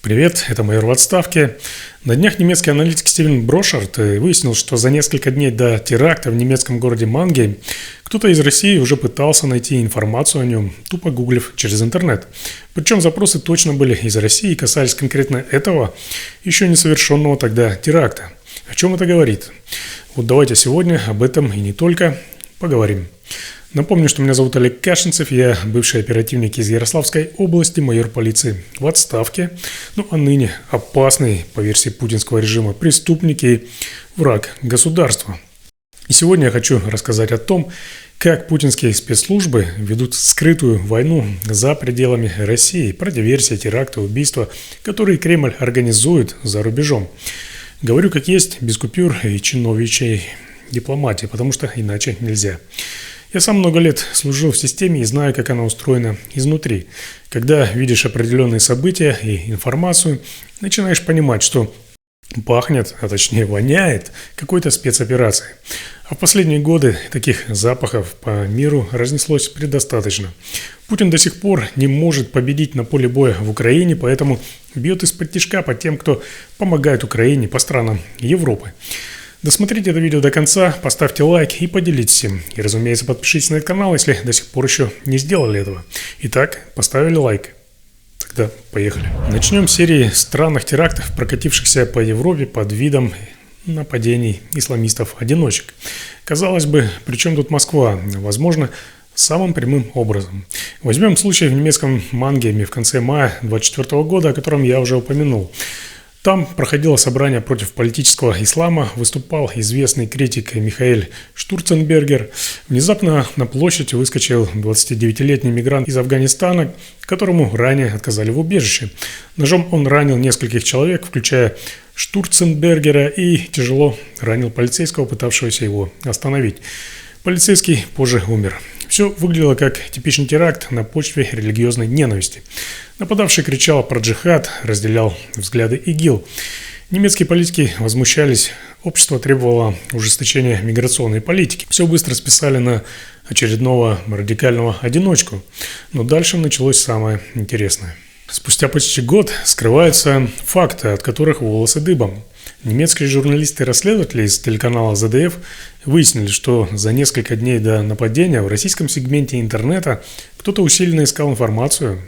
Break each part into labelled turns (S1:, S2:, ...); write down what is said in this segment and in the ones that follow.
S1: Привет, это майор в отставке. На днях немецкий аналитик Стивен Брошард выяснил, что за несколько дней до теракта в немецком городе Мангейм кто-то из России уже пытался найти информацию о нем, тупо гуглив через интернет. Причем запросы точно были из России и касались конкретно этого, еще не совершенного тогда теракта. О чем это говорит? Вот давайте сегодня об этом и не только поговорим. Напомню, что меня зовут Олег Кашинцев, я бывший оперативник из Ярославской области, майор полиции в отставке, а ныне опасный, по версии путинского режима, преступник и враг государства. И сегодня я хочу рассказать о том, как путинские спецслужбы ведут скрытую войну за пределами России, про диверсии, теракты, убийства, которые Кремль организует за рубежом. Говорю как есть, без купюр и чиновничьей дипломатии, потому что иначе нельзя. Я сам много лет служил в системе и знаю, как она устроена изнутри. Когда видишь определенные события и информацию, начинаешь понимать, что пахнет, а точнее воняет какой-то спецоперацией. А в последние годы таких запахов по миру разнеслось предостаточно. Путин до сих пор не может победить на поле боя в Украине, поэтому бьет из-под тишка по тем, кто помогает Украине, по странам Европы. Досмотрите это видео до конца, поставьте лайк и поделитесь им. И, разумеется, подпишитесь на этот канал, если до сих пор еще не сделали этого. Итак, поставили лайк. Тогда поехали. Начнем с серии странных терактов, прокатившихся по Европе под видом нападений исламистов-одиночек. Казалось бы, при чем тут Москва? Возможно, самым прямым образом. Возьмем случай в немецком Мангейме в конце мая 2024 года, о котором я уже упомянул. Там проходило собрание против политического ислама, выступал известный критик Михаэль Штурценбергер. Внезапно на площадь выскочил 29-летний мигрант из Афганистана, которому ранее отказали в убежище. Ножом он ранил нескольких человек, включая Штурценбергера, и тяжело ранил полицейского, пытавшегося его остановить. Полицейский позже умер. Все выглядело как типичный теракт на почве религиозной ненависти. Нападавший кричал про джихад, разделял взгляды ИГИЛ. Немецкие политики возмущались, общество требовало ужесточения миграционной политики. Все быстро списали на очередного радикального одиночку. Но дальше началось самое интересное. Спустя почти год скрываются факты, от которых волосы дыбом. Немецкие журналисты-расследователи из телеканала ЗДФ выяснили, что за несколько дней до нападения в российском сегменте интернета кто-то усиленно искал информацию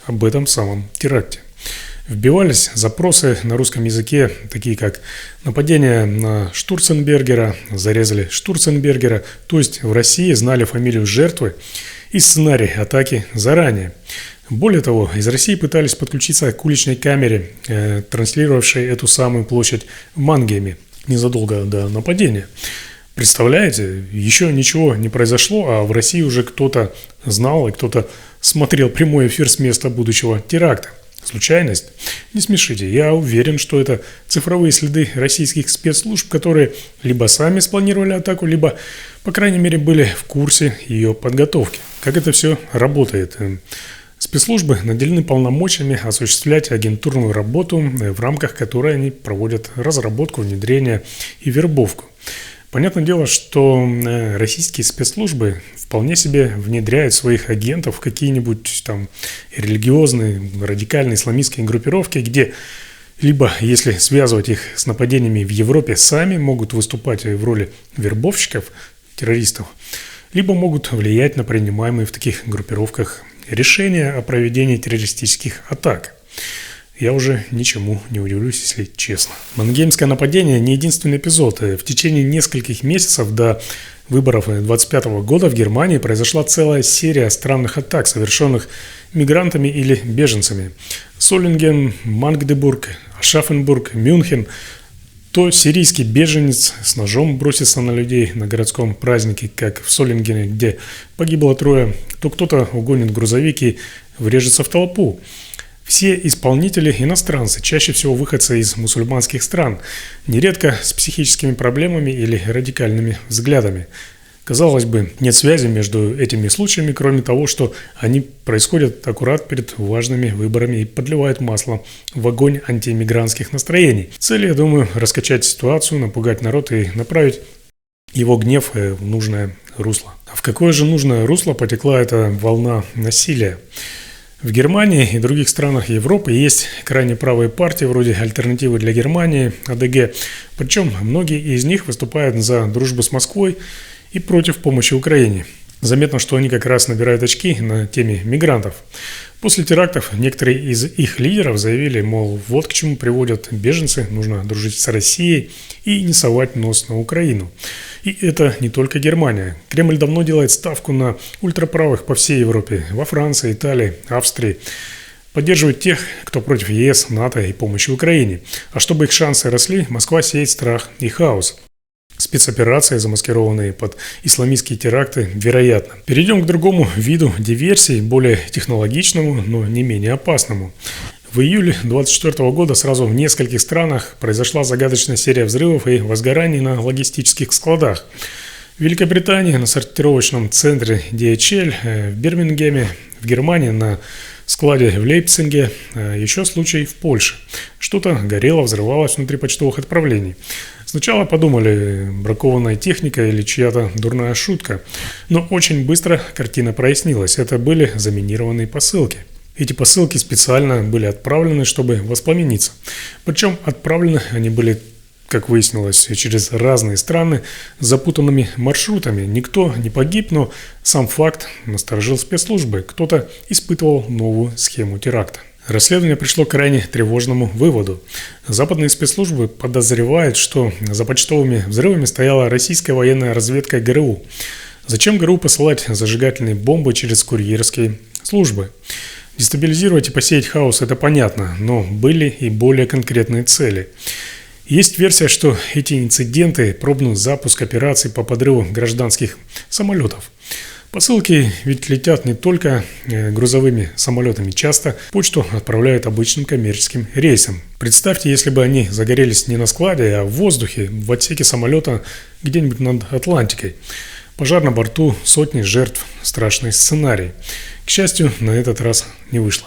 S1: об этом самом теракте. Вбивались запросы на русском языке, такие как «нападение на Штурценбергера», «зарезали Штурценбергера», то есть в России знали фамилию жертвы и сценарий атаки заранее. Более того, из России пытались подключиться к уличной камере, транслировавшей эту самую площадь в Мангейме незадолго до нападения. Представляете, еще ничего не произошло, а в России уже кто-то знал и кто-то смотрел прямой эфир с места будущего теракта. Случайность? Не смешите, я уверен, что это цифровые следы российских спецслужб, которые либо сами спланировали атаку, либо, по крайней мере, были в курсе ее подготовки. Как это все работает? Спецслужбы наделены полномочиями осуществлять агентурную работу, в рамках которой они проводят разработку, внедрение и вербовку. Понятное дело, что российские спецслужбы вполне себе внедряют своих агентов в какие-нибудь там религиозные, радикальные исламистские группировки, где либо, если связывать их с нападениями в Европе, сами могут выступать в роли вербовщиков, террористов, либо могут влиять на принимаемые в таких группировках решения о проведении террористических атак. Я уже ничему не удивлюсь, если честно. Мангеймское нападение не единственный эпизод. В течение нескольких месяцев до выборов 2025 года в Германии произошла целая серия странных атак, совершенных мигрантами или беженцами. Солинген, Магдебург, Ашафенбург, Мюнхен. То сирийский беженец с ножом бросится на людей на городском празднике, как в Солингене, где погибло 3, то кто-то угонит грузовик и врежется в толпу. Все исполнители – иностранцы, чаще всего выходцы из мусульманских стран, нередко с психическими проблемами или радикальными взглядами. Казалось бы, нет связи между этими случаями, кроме того, что они происходят аккурат перед важными выборами и подливают масло в огонь антииммигрантских настроений. Цель, я думаю, раскачать ситуацию, напугать народ и направить его гнев в нужное русло. А в какое же нужное русло потекла эта волна насилия? В Германии и других странах Европы есть крайне правые партии вроде «Альтернативы для Германии», АДГ, причем многие из них выступают за дружбу с Москвой и против помощи Украине. Заметно, что они как раз набирают очки на теме мигрантов. После терактов некоторые из их лидеров заявили, мол, вот к чему приводят беженцы, нужно дружить с Россией и не совать нос на Украину. И это не только Германия. Кремль давно делает ставку на ультраправых по всей Европе, во Франции, Италии, Австрии. Поддерживает тех, кто против ЕС, НАТО и помощи Украине. А чтобы их шансы росли, Москва сеет страх и хаос. Спецоперации, замаскированные под исламистские теракты, вероятно. Перейдем к другому виду диверсий, более технологичному, но не менее опасному. В июле 2024 года сразу в нескольких странах произошла загадочная серия взрывов и возгораний на логистических складах. В Великобритании на сортировочном центре DHL, в Бирмингеме, в Германии на складе в Лейпциге, еще случай в Польше. Что-то горело, взрывалось внутри почтовых отправлений. Сначала подумали, бракованная техника или чья-то дурная шутка, но очень быстро картина прояснилась. Это были заминированные посылки. Эти посылки специально были отправлены, чтобы воспламениться. Причем отправлены они были, как выяснилось, через разные страны с запутанными маршрутами. Никто не погиб, но сам факт насторожил спецслужбы. Кто-то испытывал новую схему теракта. Расследование пришло к крайне тревожному выводу. Западные спецслужбы подозревают, что за почтовыми взрывами стояла российская военная разведка ГРУ. Зачем ГРУ посылать зажигательные бомбы через курьерские службы? Дестабилизировать и посеять хаос – это понятно, но были и более конкретные цели. Есть версия, что эти инциденты – пробный запуск операций по подрыву гражданских самолетов. Посылки ведь летят не только грузовыми самолетами, часто почту отправляют обычным коммерческим рейсом. Представьте, если бы они загорелись не на складе, а в воздухе, в отсеке самолета где-нибудь над Атлантикой. Пожар на борту, сотни жертв, страшный сценарий. К счастью, на этот раз не вышло.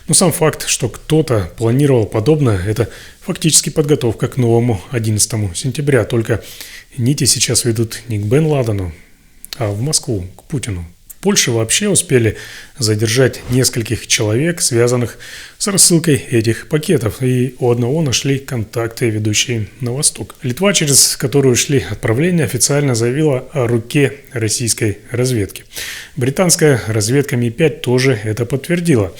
S1: Но сам факт, что кто-то планировал подобное, это фактически подготовка к новому 11 сентября. Только нити сейчас ведут не к Бен Ладену, а в Москву, к Путину. В Польше вообще успели задержать нескольких человек, связанных с рассылкой этих пакетов. И у одного нашли контакты, ведущие на восток. Литва, через которую шли отправления, официально заявила о руке российской разведки. Британская разведка Ми-5 тоже это подтвердила.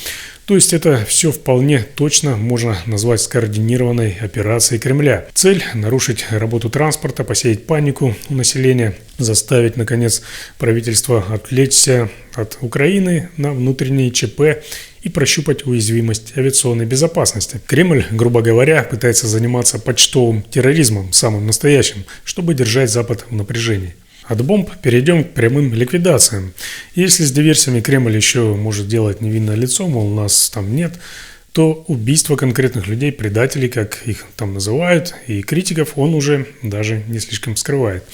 S1: То есть это все вполне точно можно назвать скоординированной операцией Кремля. Цель – нарушить работу транспорта, посеять панику у населения, заставить, наконец, правительство отвлечься от Украины на внутренние ЧП и прощупать уязвимость авиационной безопасности. Кремль, грубо говоря, пытается заниматься почтовым терроризмом, самым настоящим, чтобы держать Запад в напряжении. От бомб перейдем к прямым ликвидациям. Если с диверсиями Кремль еще может делать невинное лицо, мол, нас там нет, то убийство конкретных людей, предателей, как их там называют, и критиков он уже даже не слишком скрывает.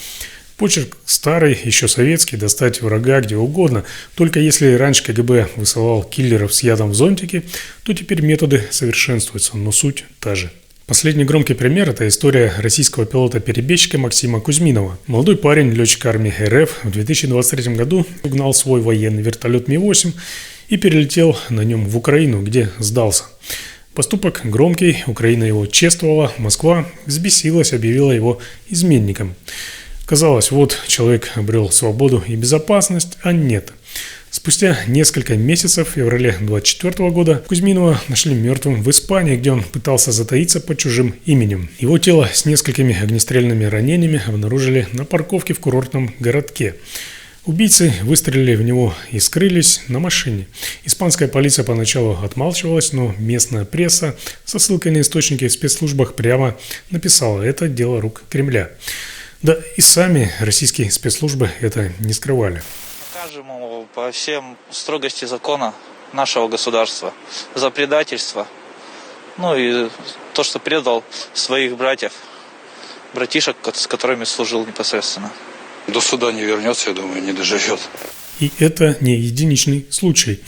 S1: Почерк старый, еще советский, достать врага где угодно. Только если раньше КГБ высылал киллеров с ядом в зонтике, то теперь методы совершенствуются, но суть та же. Последний громкий пример – это история российского пилота-перебежчика Максима Кузьминова. Молодой парень, летчик армии РФ, в 2023 году угнал свой военный вертолет Ми-8 и перелетел на нем в Украину, где сдался. Поступок громкий, Украина его чествовала, Москва взбесилась, объявила его изменником. Казалось, вот человек обрел свободу и безопасность, а нет. Спустя несколько месяцев, в феврале 2024 года, Кузьминова нашли мертвым в Испании, где он пытался затаиться под чужим именем. Его тело с несколькими огнестрельными ранениями обнаружили на парковке в курортном городке. Убийцы выстрелили в него и скрылись на машине. Испанская полиция поначалу отмалчивалась, но местная пресса со ссылкой на источники в спецслужбах прямо написала: это дело рук Кремля. Да и сами российские спецслужбы это не скрывали.
S2: Накажем его по всем строгости закона нашего государства за предательство. Ну и то, что предал своих братишек, с которыми служил непосредственно.
S3: До суда не вернется, я думаю, не доживет.
S1: И это не единичный случай.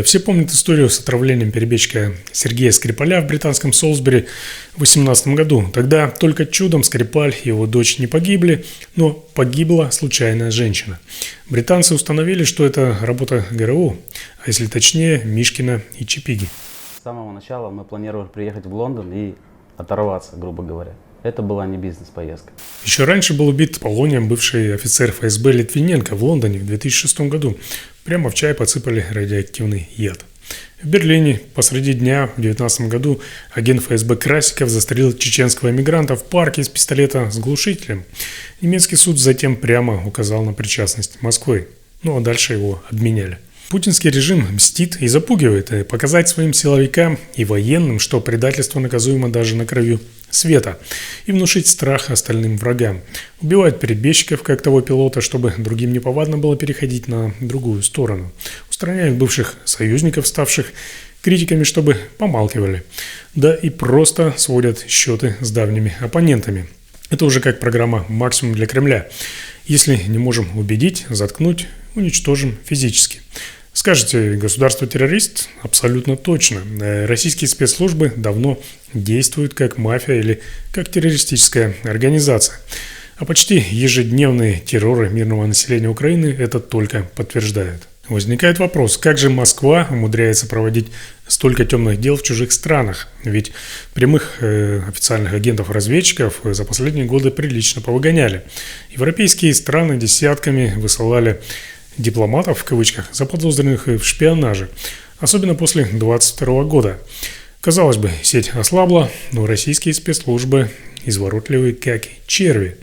S1: Все помнят историю с отравлением перебежчика Сергея Скрипаля в британском Солсбери в 2018 году. Тогда только чудом Скрипаль и его дочь не погибли, но погибла случайная женщина. Британцы установили, что это работа ГРУ, а если точнее, Мишкина и Чипиги.
S3: С самого начала мы планировали приехать в Лондон и оторваться, грубо говоря. Это была не бизнес-поездка.
S1: Еще раньше был убит полонием бывший офицер ФСБ Литвиненко в Лондоне в 2006 году. Прямо в чай подсыпали радиоактивный яд. В Берлине посреди дня в 2019 году агент ФСБ Красиков застрелил чеченского эмигранта в парке из пистолета с глушителем. Немецкий суд затем прямо указал на причастность Москвы. Ну а дальше его обменяли. Путинский режим мстит и запугивает, и показать своим силовикам и военным, что предательство наказуемо даже на краю света, и внушить страх остальным врагам. Убивают перебежчиков, как того пилота, чтобы другим неповадно было переходить на другую сторону. Устраняют бывших союзников, ставших критиками, чтобы помалкивали. Да и просто сводят счеты с давними оппонентами. Это уже как программа «Максимум для Кремля». Если не можем убедить, заткнуть, уничтожим физически. Скажете, государство-террорист? Абсолютно точно. Российские спецслужбы давно действуют как мафия или как террористическая организация. А почти ежедневные терроры мирного населения Украины это только подтверждают. Возникает вопрос, как же Москва умудряется проводить столько темных дел в чужих странах? Ведь прямых официальных агентов-разведчиков за последние годы прилично повыгоняли. Европейские страны десятками высылали дипломатов, в кавычках, заподозренных в шпионаже, особенно после 2022 года. Казалось бы, сеть ослабла, но российские спецслужбы изворотливые, как черви.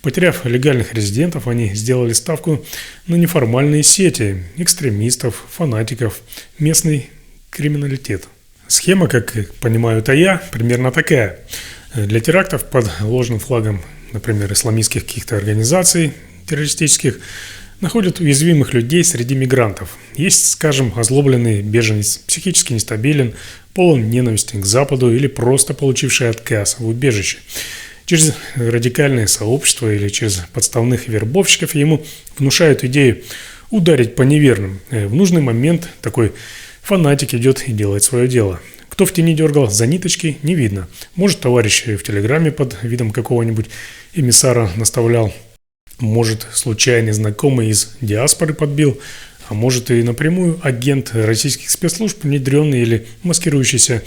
S1: Потеряв легальных резидентов, они сделали ставку на неформальные сети экстремистов, фанатиков, местный криминалитет. Схема, как понимаю это я, примерно такая. Для терактов под ложным флагом, например, исламистских каких-то организаций террористических, находят уязвимых людей среди мигрантов. Есть, скажем, озлобленный беженец, психически нестабилен, полон ненависти к Западу или просто получивший отказ в убежище. Через радикальные сообщества или через подставных вербовщиков ему внушают идею ударить по неверным. В нужный момент такой фанатик идет и делает свое дело. Кто в тени дергал за ниточки, не видно. Может, товарищ в Телеграме под видом какого-нибудь эмиссара наставлял. Может, случайный знакомый из диаспоры подбил, а может и напрямую агент российских спецслужб, внедренный или маскирующийся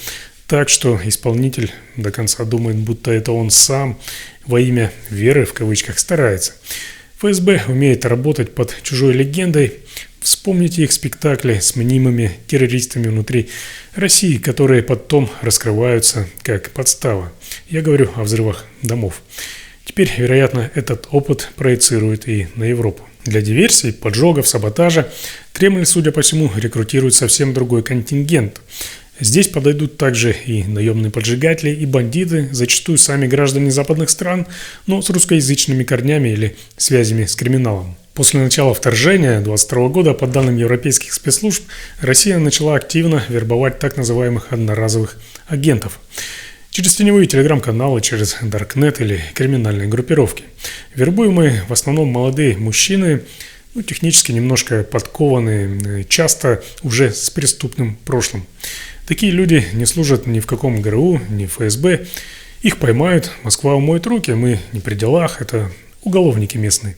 S1: так, что исполнитель до конца думает, будто это он сам во имя веры, в кавычках, старается. ФСБ умеет работать под чужой легендой. Вспомните их спектакли с мнимыми террористами внутри России, которые потом раскрываются как подстава. Я говорю о взрывах домов. Теперь, вероятно, этот опыт проецирует и на Европу. Для диверсий, поджогов, саботажа Кремль, судя по всему, рекрутирует совсем другой контингент. Здесь подойдут также и наемные поджигатели, и бандиты, зачастую сами граждане западных стран, но с русскоязычными корнями или связями с криминалом. После начала вторжения 2022 года, по данным европейских спецслужб, Россия начала активно вербовать так называемых одноразовых агентов. Через теневые телеграм-каналы, через Даркнет или криминальные группировки. Вербуемые в основном молодые мужчины, технически немножко подкованные, часто уже с преступным прошлым. Такие люди не служат ни в каком ГРУ, ни в ФСБ. Их поймают, Москва умоет руки, мы не при делах, это уголовники местные.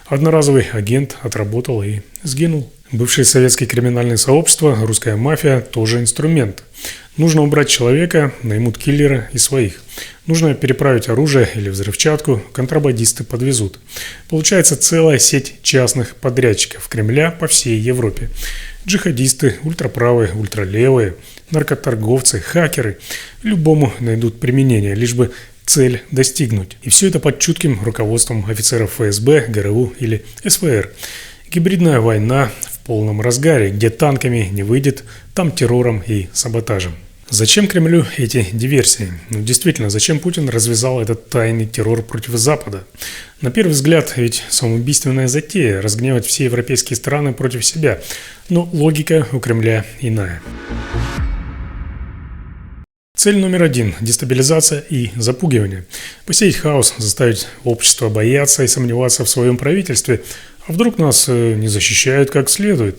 S1: Одноразовый агент отработал и сгинул. Бывшие советские криминальные сообщества, русская мафия – тоже инструмент. Нужно убрать человека, наймут киллера и своих. Нужно переправить оружие или взрывчатку, контрабандисты подвезут. Получается целая сеть частных подрядчиков Кремля по всей Европе. Джихадисты, ультраправые, ультралевые, наркоторговцы, хакеры. Любому найдут применение, лишь бы цель достигнуть. И все это под чутким руководством офицеров ФСБ, ГРУ или СВР. Гибридная война в полном разгаре, где танками не выйдет, там террором и саботажем. Зачем Кремлю эти диверсии? Действительно, зачем Путин развязал этот тайный террор против Запада? На первый взгляд, ведь самоубийственная затея – разгневать все европейские страны против себя. Но логика у Кремля иная. Цель номер один – дестабилизация и запугивание. Посеять хаос, заставить общество бояться и сомневаться в своем правительстве, А вдруг нас не защищают как следует?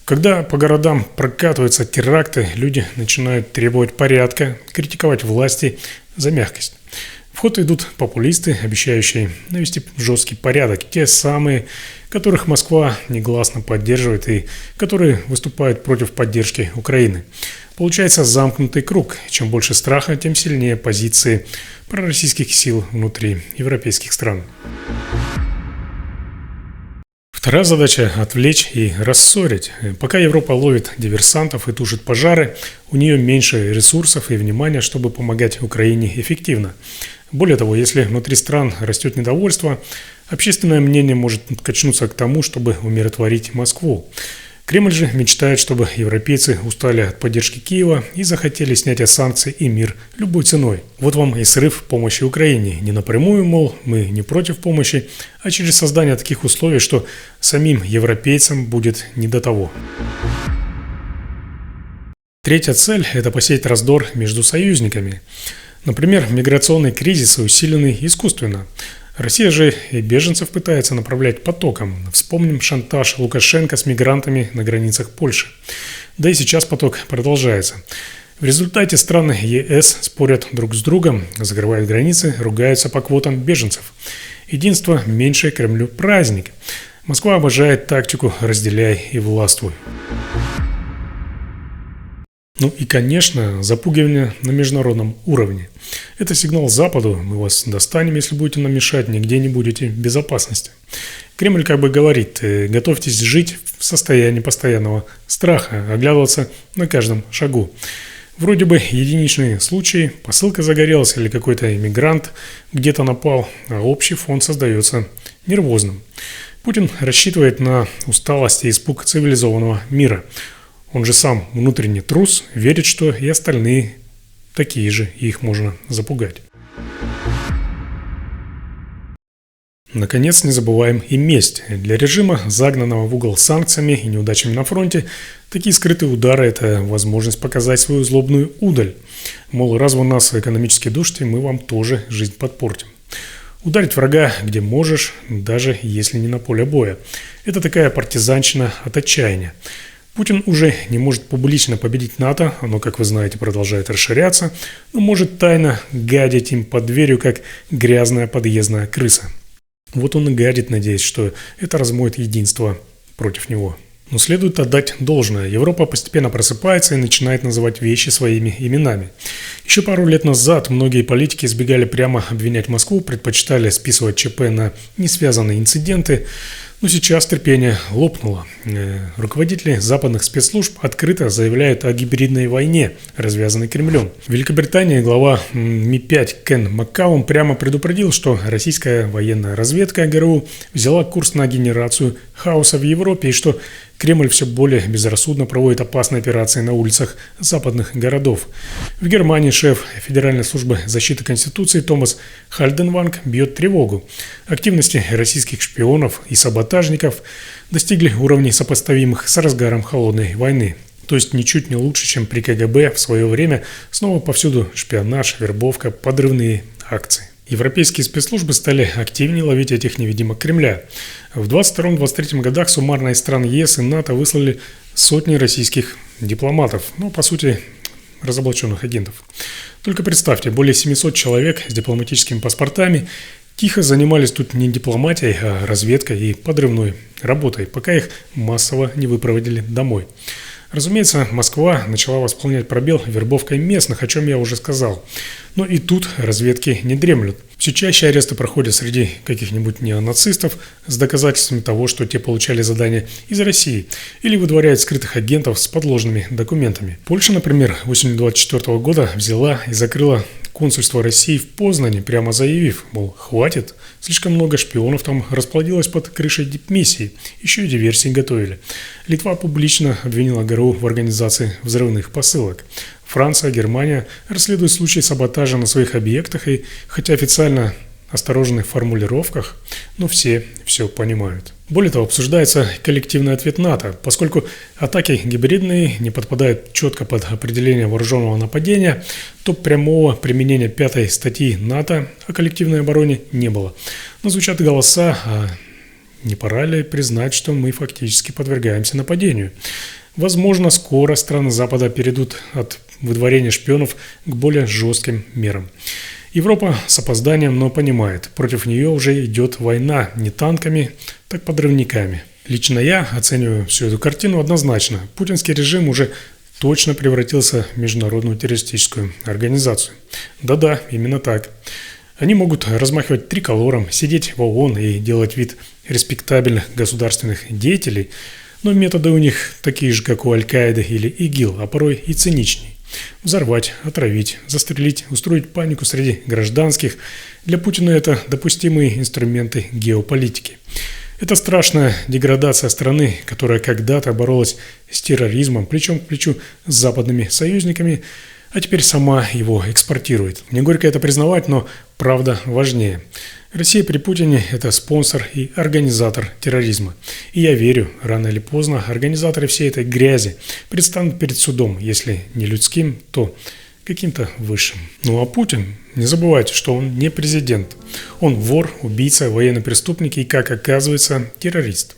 S1: Когда по городам прокатываются теракты, люди начинают требовать порядка, критиковать власти за мягкость. В ход идут популисты, обещающие навести жесткий порядок, те самые, которых Москва негласно поддерживает и которые выступают против поддержки Украины. Получается замкнутый круг. Чем больше страха, тем сильнее позиции пророссийских сил внутри европейских стран. Вторая задача – отвлечь и рассорить. Пока Европа ловит диверсантов и тушит пожары, у нее меньше ресурсов и внимания, чтобы помогать Украине эффективно. Более того, если внутри стран растет недовольство, общественное мнение может качнуться к тому, чтобы умиротворить Москву. Кремль же мечтает, чтобы европейцы устали от поддержки Киева и захотели снятия санкций и мир любой ценой. Вот вам и срыв помощи Украине. Не напрямую, мол, мы не против помощи, а через создание таких условий, что самим европейцам будет не до того. Третья цель – это посеять раздор между союзниками. Например, миграционный кризис усиленный искусственно. Россия же и беженцев пытается направлять потоком. Вспомним шантаж Лукашенко с мигрантами на границах Польши. Да и сейчас поток продолжается. В результате страны ЕС спорят друг с другом, закрывают границы, ругаются по квотам беженцев. Единство меньше Кремлю праздник. Москва обожает тактику «разделяй и властвуй». Ну и, конечно, запугивание на международном уровне. Это сигнал Западу: мы вас достанем, если будете нам мешать, нигде не будете в безопасности. Кремль как бы говорит: готовьтесь жить в состоянии постоянного страха, оглядываться на каждом шагу. Вроде бы единичные случаи, посылка загорелась или какой-то иммигрант где-то напал, а общий фон создается нервозным. Путин рассчитывает на усталость и испуг цивилизованного мира. Он же сам внутренний трус, верит, что и остальные такие же, и их можно запугать. Наконец, не забываем и месть. Для режима, загнанного в угол санкциями и неудачами на фронте, такие скрытые удары – это возможность показать свою злобную удаль. Мол, раз вы нас экономически душите, мы вам тоже жизнь подпортим. Ударить врага, где можешь, даже если не на поле боя. Это такая партизанщина от отчаяния. Путин уже не может публично победить НАТО, оно, как вы знаете, продолжает расширяться, но может тайно гадить им под дверью, как грязная подъездная крыса. Вот он и гадит, надеясь, что это размоет единство против него. Но следует отдать должное. Европа постепенно просыпается и начинает называть вещи своими именами. Еще пару лет назад многие политики избегали прямо обвинять Москву, предпочитали списывать ЧП на несвязанные инциденты. Но сейчас терпение лопнуло. Руководители западных спецслужб открыто заявляют о гибридной войне, развязанной Кремлем. В Великобритании глава Ми-5 Кен Маккаум прямо предупредил, что российская военная разведка ГРУ взяла курс на генерацию хаоса в Европе и что Кремль все более безрассудно проводит опасные операции на улицах западных городов. В Германии шеф Федеральной службы защиты Конституции Томас Хальденванг бьет тревогу. Активности российских шпионов и саботажников достигли уровней, сопоставимых с разгаром холодной войны. То есть ничуть не лучше, чем при КГБ в свое время. Снова повсюду шпионаж, вербовка, подрывные акции. Европейские спецслужбы стали активнее ловить этих невидимок Кремля. В 22-23 годах суммарно из стран ЕС и НАТО выслали сотни российских дипломатов, по сути, разоблаченных агентов. Только представьте, более 700 человек с дипломатическими паспортами тихо занимались тут не дипломатией, а разведкой и подрывной работой, пока их массово не выпроводили домой. Разумеется, Москва начала восполнять пробел вербовкой местных, о чем я уже сказал. Но и тут разведки не дремлют. Все чаще аресты проходят среди каких-нибудь неонацистов с доказательствами того, что те получали задания из России, или выдворяют скрытых агентов с подложными документами. Польша, например, осенью 2024 года взяла и закрыла консульство России в Познане, прямо заявив, мол, хватит, слишком много шпионов там расплодилось под крышей дипмиссии, еще и диверсии готовили. Литва публично обвинила ГРУ в организации взрывных посылок. Франция, Германия расследуют случаи саботажа на своих объектах и, хотя официально осторожных формулировках, но все понимают. Более того, обсуждается коллективный ответ НАТО, поскольку атаки гибридные не подпадают четко под определение вооруженного нападения, то прямого применения 5 статьи НАТО о коллективной обороне не было. Но звучат голоса о Не пора ли признать, что мы фактически подвергаемся нападению? Возможно, скоро страны Запада перейдут от выдворения шпионов к более жестким мерам. Европа с опозданием, но понимает, против нее уже идет война не танками, так подрывниками. Лично я оцениваю всю эту картину однозначно. Путинский режим уже точно превратился в международную террористическую организацию. Да-да, именно так. Они могут размахивать триколором, сидеть в ООН и делать вид респектабельных государственных деятелей, но методы у них такие же, как у Аль-Каиды или ИГИЛ, а порой и циничней. Взорвать, отравить, застрелить, устроить панику среди гражданских. Для Путина это допустимые инструменты геополитики. Это страшная деградация страны, которая когда-то боролась с терроризмом плечом к плечу с западными союзниками, а теперь сама его экспортирует. Мне горько это признавать, но правда важнее. Россия при Путине – это спонсор и организатор терроризма. И я верю, рано или поздно организаторы всей этой грязи предстанут перед судом, если не людским, то каким-то высшим. Ну а Путин, не забывайте, что он не президент. Он вор, убийца, военный преступник и, как оказывается, террорист.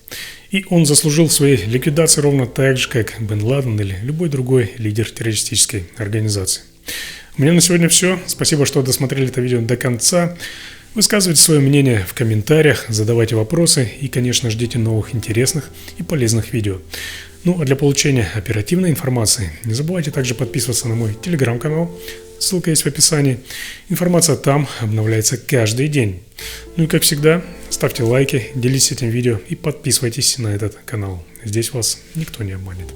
S1: И он заслужил своей ликвидации ровно так же, как Бен Ладен или любой другой лидер террористической организации. У меня на сегодня все. Спасибо, что досмотрели это видео до конца. Высказывайте свое мнение в комментариях, задавайте вопросы и, конечно, ждите новых интересных и полезных видео. Ну а для получения оперативной информации не забывайте также подписываться на мой телеграм-канал, ссылка есть в описании. Информация там обновляется каждый день. Ну и как всегда, ставьте лайки, делитесь этим видео и подписывайтесь на этот канал. Здесь вас никто не обманет.